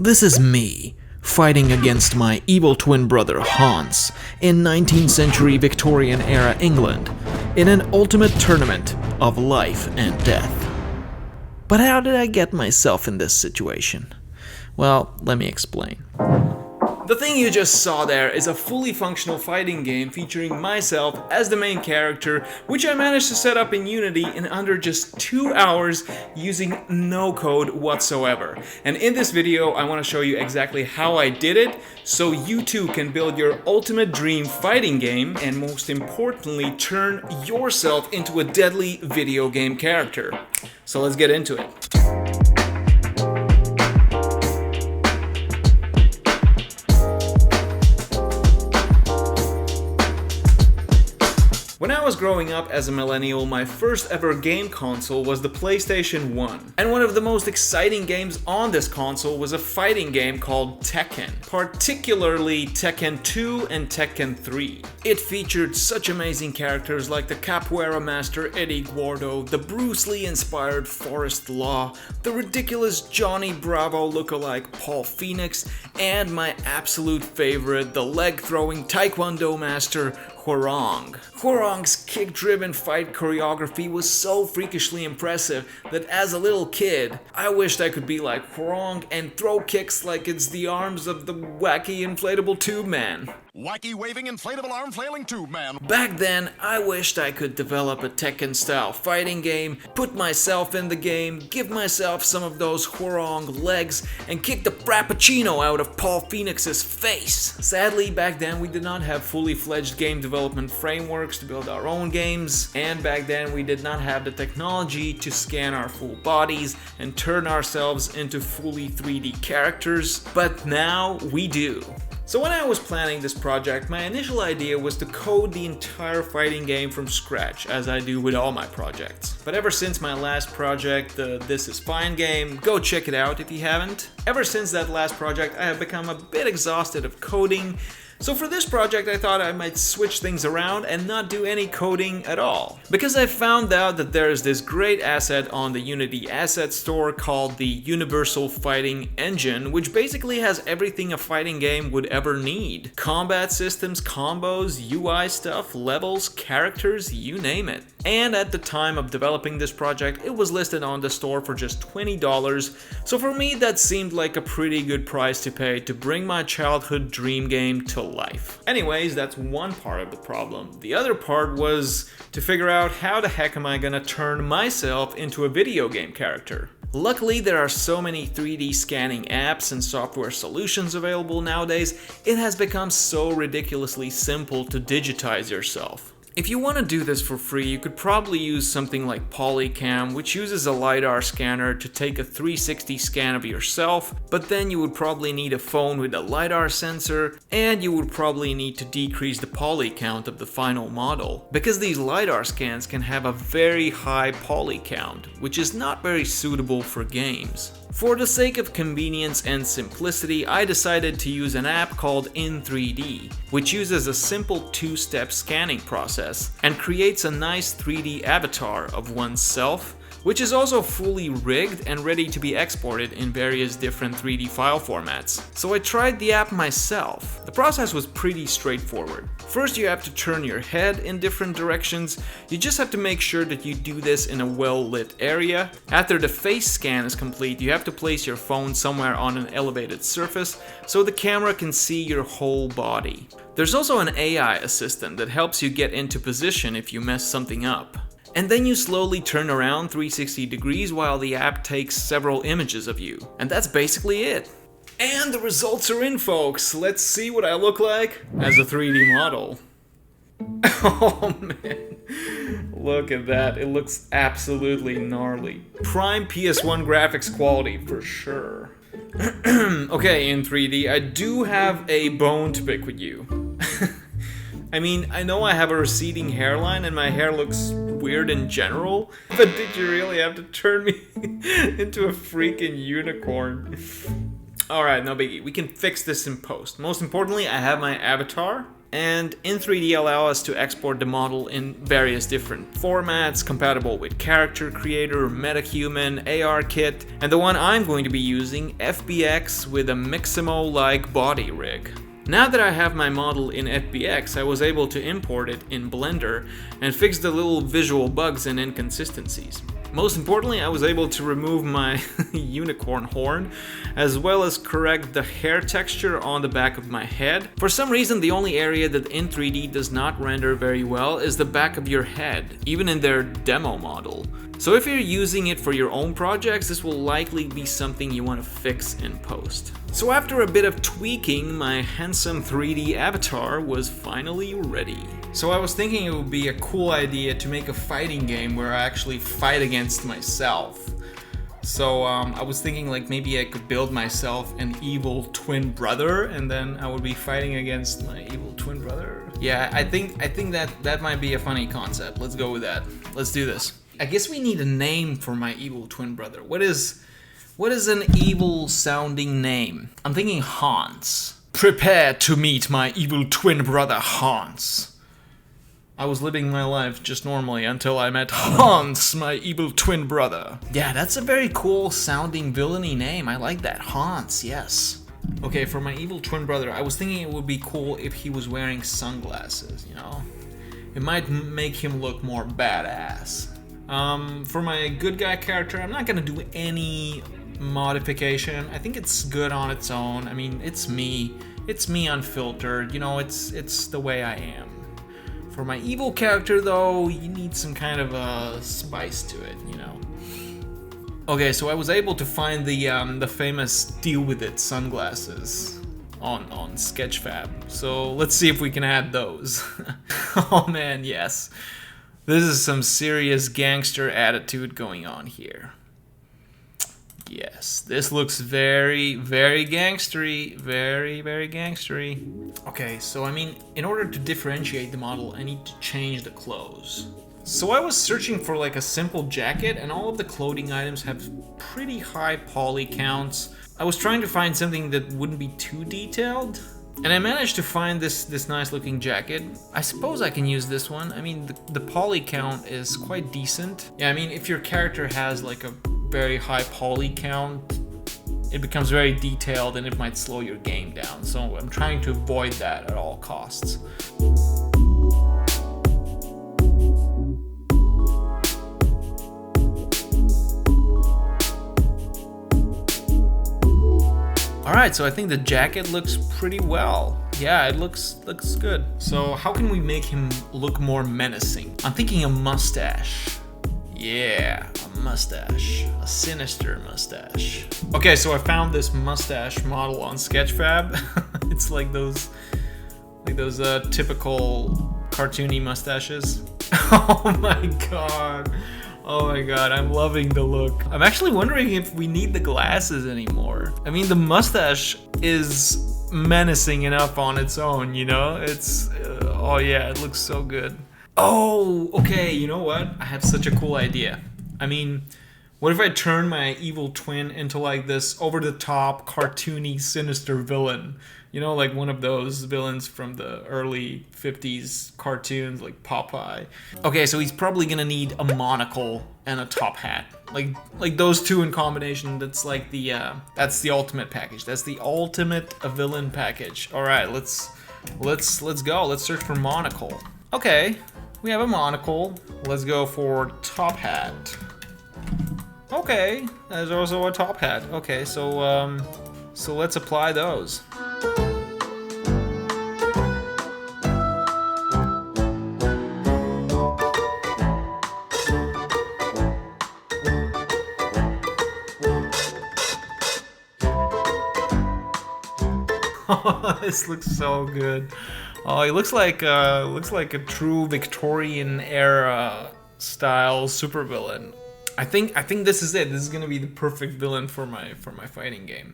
This is me, fighting against my evil twin brother Hans in 19th century Victorian era England in an ultimate tournament of life and death. But how did I get myself in this situation? Well, let me explain. The thing you just saw there is a fully functional fighting game featuring myself as the main character, which I managed to set up in Unity in under just 2 hours using no code whatsoever. And in this video, I want to show you exactly how I did it, so you too can build your ultimate dream fighting game, and most importantly, turn yourself into a deadly video game character. So let's get into it. When I was growing up as a millennial, my first ever game console was the PlayStation 1. And one of the most exciting games on this console was a fighting game called Tekken, particularly Tekken 2 and Tekken 3. It featured such amazing characters like the Capoeira master Eddie Gordo, the Bruce Lee inspired Forrest Law, the ridiculous Johnny Bravo lookalike Paul Phoenix, and my absolute favorite, the leg throwing Taekwondo master Hwoarang. Hwoarang's kick-driven fight choreography was so freakishly impressive that as a little kid, I wished I could be like Hwoarang and throw kicks like it's the arms of the wacky inflatable tube man. Wacky waving inflatable arm flailing tube man. Back then, I wished I could develop a Tekken-style fighting game, put myself in the game, give myself some of those Hwoarang legs, and kick the frappuccino out of Paul Phoenix's face. Sadly, back then we did not have fully fledged game development frameworks to build our own games, and back then we did not have the technology to scan our full bodies and turn ourselves into fully 3D characters, but now we do. So when I was planning this project, my initial idea was to code the entire fighting game from scratch, as I do with all my projects. But ever since my last project, the This Is Fine game, go check it out if you haven't. Ever since that last project, I have become a bit exhausted of coding. So for this project, I thought I might switch things around and not do any coding at all. Because I found out that there is this great asset on the Unity asset store called the Universal Fighting Engine, which basically has everything a fighting game would ever need. Combat systems, combos, UI stuff, levels, characters, you name it. And at the time of developing this project, it was listed on the store for just $20, so for me that seemed like a pretty good price to pay to bring my childhood dream game to life. Anyways, that's one part of the problem. The other part was to figure out how the heck am I gonna turn myself into a video game character. Luckily, there are so many 3D scanning apps and software solutions available nowadays, it has become so ridiculously simple to digitize yourself. If you want to do this for free, you could probably use something like Polycam, which uses a LiDAR scanner to take a 360 scan of yourself, but then you would probably need a phone with a LiDAR sensor, and you would probably need to decrease the poly count of the final model, because these LiDAR scans can have a very high poly count, which is not very suitable for games. For the sake of convenience and simplicity, I decided to use an app called In3D, which uses a simple two-step scanning process and creates a nice 3D avatar of oneself, which is also fully rigged and ready to be exported in various different 3D file formats. So I tried the app myself. The process was pretty straightforward. First, you have to turn your head in different directions. You just have to make sure that you do this in a well-lit area. After the face scan is complete, you have to place your phone somewhere on an elevated surface so the camera can see your whole body. There's also an AI assistant that helps you get into position if you mess something up. And then you slowly turn around 360 degrees while the app takes several images of you. And that's basically it. And the results are in, folks. Let's see what I look like as a 3D model. Oh man, look at that. It looks absolutely gnarly. Prime PS1 graphics quality for sure. Okay, in 3D, I do have a bone to pick with you. I mean, I know I have a receding hairline and my hair looks weird in general, but did you really have to turn me into a freaking unicorn? Alright, no biggie. We can fix this in post. Most importantly, I have my avatar, And in 3D allow us to export the model in various different formats, compatible with Character Creator, MetaHuman, ARKit, and the one I'm going to be using, FBX with a Mixamo-like body rig. Now that I have my model in FBX, I was able to import it in Blender and fix the little visual bugs and inconsistencies. Most importantly, I was able to remove my unicorn horn, as well as correct the hair texture on the back of my head. For some reason, the only area that in 3D does not render very well is the back of your head, even in their demo model. So if you're using it for your own projects, this will likely be something you want to fix in post. So after a bit of tweaking, my handsome 3D avatar was finally ready. So I was thinking it would be a cool idea to make a fighting game where I actually fight against myself. So I was thinking like maybe I could build myself an evil twin brother, and then I would be fighting against my evil twin brother. Yeah, I think that might be a funny concept. Let's go with that. Let's do this. I guess we need a name for my evil twin brother. What is an evil sounding name? I'm thinking Hans. Prepare to meet my evil twin brother Hans. I was living my life just normally until I met Hans, my evil twin brother. Yeah, that's a very cool sounding villainy name. I like that. Hans, yes. Okay, for my evil twin brother, I was thinking it would be cool if he was wearing sunglasses, you know? It might make him look more badass. For my good guy character, I'm not gonna do any modification. I think it's good on its own. I mean, it's me unfiltered, you know, it's the way I am. For my evil character though, you need some kind of a spice to it, you know. Okay, so I was able to find the famous Deal With It sunglasses on Sketchfab. So let's see if we can add those. Oh man, yes. This is some serious gangster attitude going on here. Yes, this looks very, very gangstery. Very, very gangstery. Okay, so I mean, in order to differentiate the model, I need to change the clothes. So I was searching for like a simple jacket, and all of the clothing items have pretty high poly counts. I was trying to find something that wouldn't be too detailed, and I managed to find this nice looking jacket. I suppose I can use this one. I mean, the poly count is quite decent. Yeah, I mean, if your character has like a very high poly count, it becomes very detailed and it might slow your game down. So I'm trying to avoid that at all costs. Alright, so I think the jacket looks pretty well. Yeah, it looks good. So how can we make him look more menacing? I'm thinking a mustache. Yeah, a mustache. A sinister mustache. Okay, so I found this mustache model on Sketchfab. It's like those typical cartoony mustaches. Oh my god. Oh my god, I'm loving the look. I'm actually wondering if we need the glasses anymore. I mean, the mustache is menacing enough on its own, you know? It's, oh yeah, it looks so good. Oh, okay, you know what? I have such a cool idea. I mean, what if I turn my evil twin into like this over-the-top, cartoony, sinister villain? You know, like one of those villains from the early 50s cartoons, like Popeye. Okay, so he's probably gonna need a monocle and a top hat. Like those two in combination, that's like that's the ultimate package. That's the ultimate villain package. All right, let's go. Let's search for monocle. Okay, we have a monocle. Let's go for top hat. Okay, there's also a top hat. Okay, so let's apply those. This looks so good. Oh, he looks like a true Victorian era style supervillain. I think this is it. This is gonna be the perfect villain for my fighting game.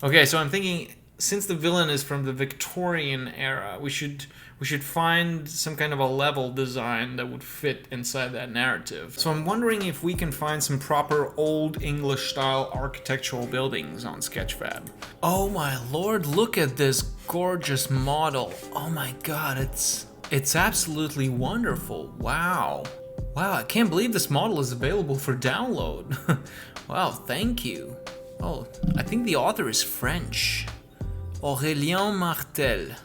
Okay, so I'm thinking since the villain is from the Victorian era, we should find some kind of a level design that would fit inside that narrative. So I'm wondering if we can find some proper old English style architectural buildings on Sketchfab. Oh my lord, look at this gorgeous model. Oh my god, it's absolutely wonderful. Wow. Wow, I can't believe this model is available for download. Wow, thank you. Oh, I think the author is French. Aurélien Martel.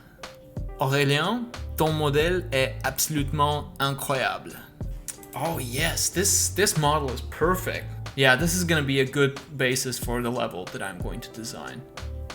Aurélien, ton modèle est absolument incroyable. Oh yes, this model is perfect. Yeah, this is gonna be a good basis for the level that I'm going to design.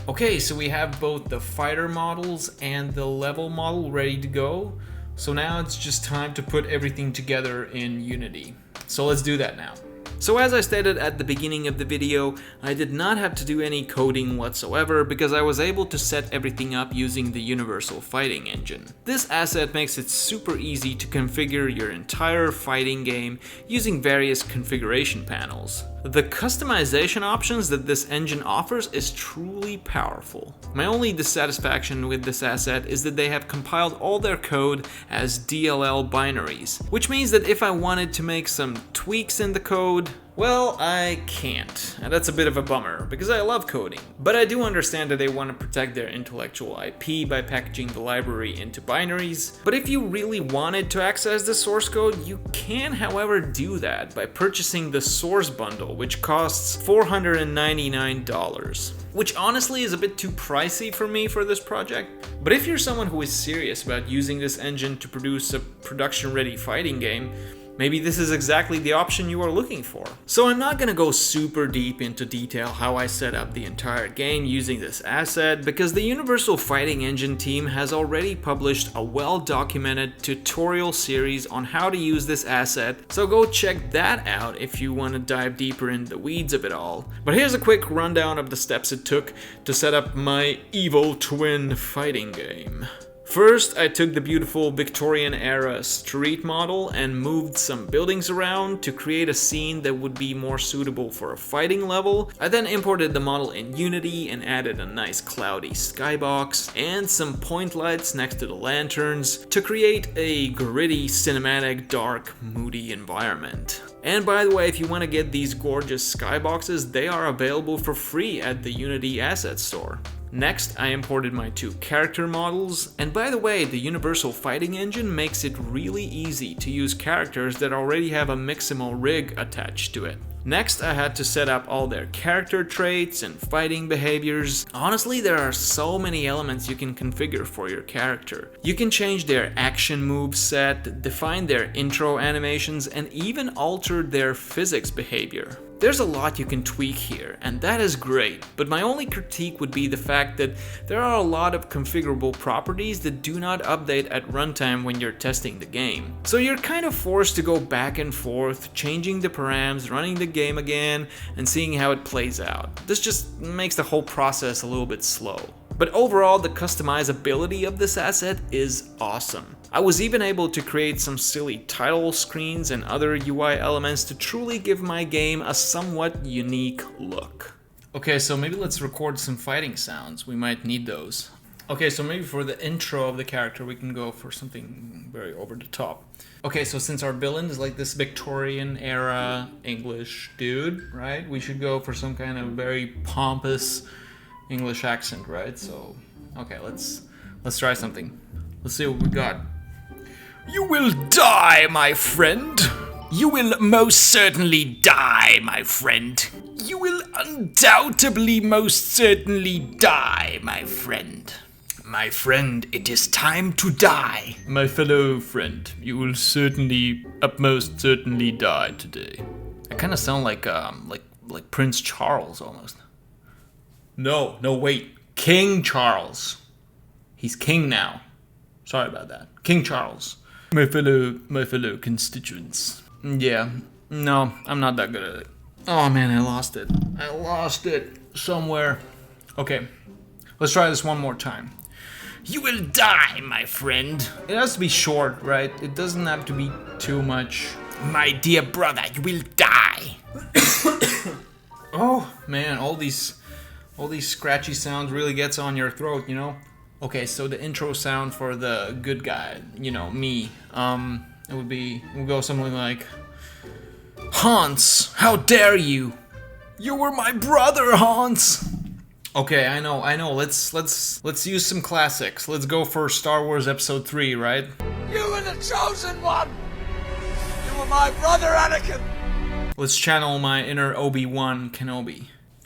Okay, so we have both the fighter models and the level model ready to go. So now it's just time to put everything together in Unity. So let's do that now. So as I stated at the beginning of the video, I did not have to do any coding whatsoever because I was able to set everything up using the Universal Fighting Engine. This asset makes it super easy to configure your entire fighting game using various configuration panels. The customization options that this engine offers is truly powerful. My only dissatisfaction with this asset is that they have compiled all their code as DLL binaries, which means that if I wanted to make some tweaks in the code, well, I can't, and that's a bit of a bummer, because I love coding. But I do understand that they want to protect their intellectual IP by packaging the library into binaries. But if you really wanted to access the source code, you can, however, do that by purchasing the source bundle, which costs $499. Which honestly is a bit too pricey for me for this project. But if you're someone who is serious about using this engine to produce a production-ready fighting game, maybe this is exactly the option you are looking for. So I'm not gonna go super deep into detail how I set up the entire game using this asset, because the Universal Fighting Engine team has already published a well-documented tutorial series on how to use this asset, so go check that out if you want to dive deeper in the weeds of it all. But here's a quick rundown of the steps it took to set up my Evil Twin fighting game. First, I took the beautiful Victorian era street model and moved some buildings around to create a scene that would be more suitable for a fighting level. I then imported the model in Unity and added a nice cloudy skybox and some point lights next to the lanterns to create a gritty, cinematic, dark, moody environment. And by the way, if you want to get these gorgeous skyboxes, they are available for free at the Unity Asset Store. Next, I imported my two character models, and by the way, the Universal Fighting Engine makes it really easy to use characters that already have a Mixamo rig attached to it. Next, I had to set up all their character traits and fighting behaviors. Honestly, there are so many elements you can configure for your character. You can change their action moveset, define their intro animations, and even alter their physics behavior. There's a lot you can tweak here, and that is great, but my only critique would be the fact that there are a lot of configurable properties that do not update at runtime when you're testing the game. So you're kind of forced to go back and forth, changing the params, running the game again, and seeing how it plays out. This just makes the whole process a little bit slow. But overall, the customizability of this asset is awesome. I was even able to create some silly title screens and other UI elements to truly give my game a somewhat unique look. Okay, so maybe let's record some fighting sounds. We might need those. Okay, so maybe for the intro of the character, we can go for something very over the top. Okay, so since our villain is like this Victorian era English dude, right? We should go for some kind of very pompous English accent, right? So, okay, let's try something. Let's see what we got. You will die, my friend. You will most certainly die, my friend. You will undoubtedly most certainly die, my friend. My friend, it is time to die. My fellow friend, you will certainly, utmost certainly die today. I kind of sound like Prince Charles almost. No, wait. King Charles. He's king now. Sorry about that. King Charles. My fellow constituents. Yeah. No, I'm not that good at it. Oh man, I lost it. I lost it somewhere. Okay. Let's try this one more time. You will die, my friend. It has to be short, right? It doesn't have to be too much. My dear brother, you will die. Oh man, all these All these scratchy sounds really gets on your throat, you know? Okay, so the intro sound for the good guy, you know, me, we'll go something like, Hans, how dare you? You were my brother, Hans! Okay, I know, let's use some classics. Let's go for Star Wars Episode 3, right? You were the chosen one! You were my brother, Anakin! Let's channel my inner Obi-Wan Kenobi.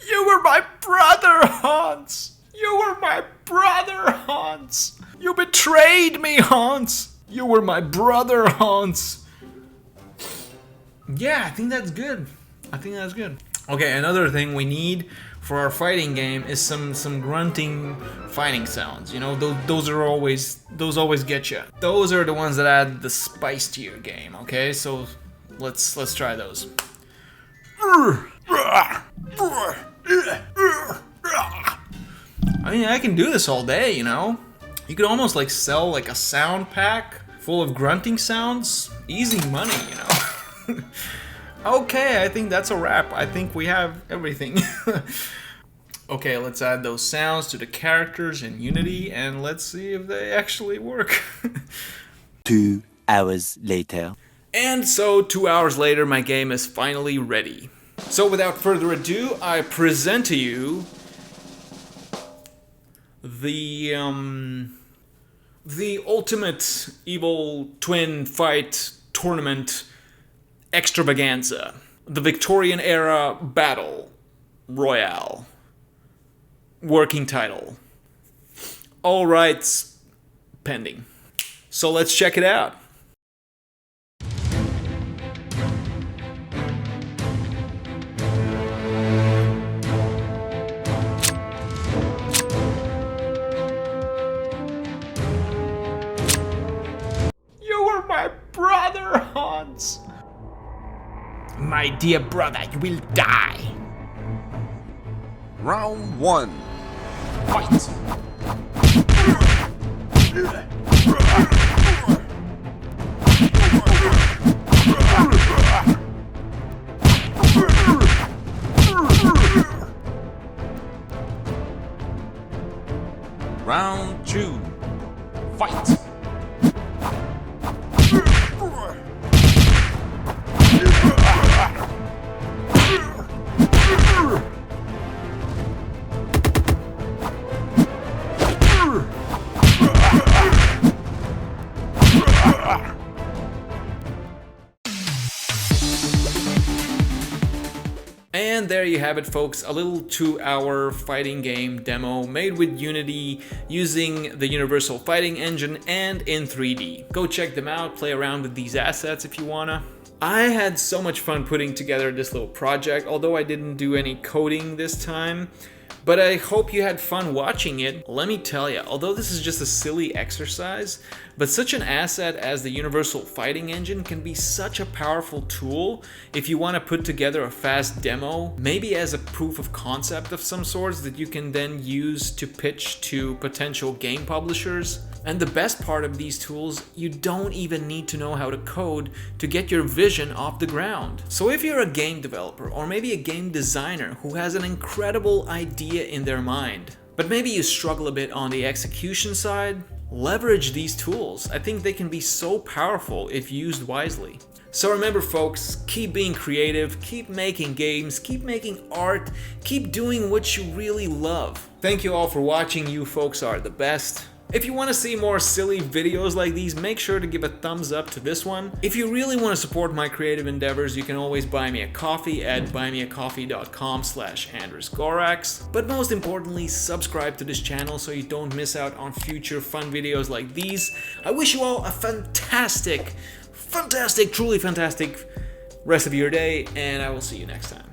You were my brother, Hans! You were my brother, Hans! You betrayed me, Hans! You were my brother, Hans! Yeah, I think that's good. Okay, another thing we need for our fighting game is some grunting fighting sounds. You know, those always get you. Those are the ones that add the spice to your game. Okay, so let's try those. I mean, I can do this all day, you know? You could almost like sell like a sound pack full of grunting sounds. Easy money, you know? Okay, I think that's a wrap. I think we have everything. Okay, let's add those sounds to the characters in Unity and let's see if they actually work. 2 hours later. And so 2 hours later, my game is finally ready. So without further ado, I present to you the ultimate evil twin fight tournament extravaganza, the Victorian era battle royale, working title, all rights pending. So let's check it out. My brother, Hans! My dear brother, you will die! Round 1. Fight! Round 2. Fight! And there you have it, folks, a little 2-hour fighting game demo made with Unity using the Universal Fighting Engine and in 3D. Go check them out, play around with these assets if you wanna. I had so much fun putting together this little project, although I didn't do any coding this time. But I hope you had fun watching it. Let me tell you, although this is just a silly exercise, but such an asset as the Universal Fighting Engine can be such a powerful tool if you want to put together a fast demo, maybe as a proof of concept of some sorts that you can then use to pitch to potential game publishers. And the best part of these tools, you don't even need to know how to code to get your vision off the ground. So if you're a game developer or maybe a game designer who has an incredible idea in their mind, but maybe you struggle a bit on the execution side, leverage these tools. I think they can be so powerful if used wisely. So remember, folks, keep being creative, keep making games, keep making art, keep doing what you really love. Thank you all for watching. You folks are the best. If you want to see more silly videos like these, make sure to give a thumbs up to this one. If you really want to support my creative endeavors, you can always buy me a coffee at buymeacoffee.com/AndrusGorax. But most importantly, subscribe to this channel so you don't miss out on future fun videos like these. I wish you all a fantastic, truly fantastic rest of your day, and I will see you next time.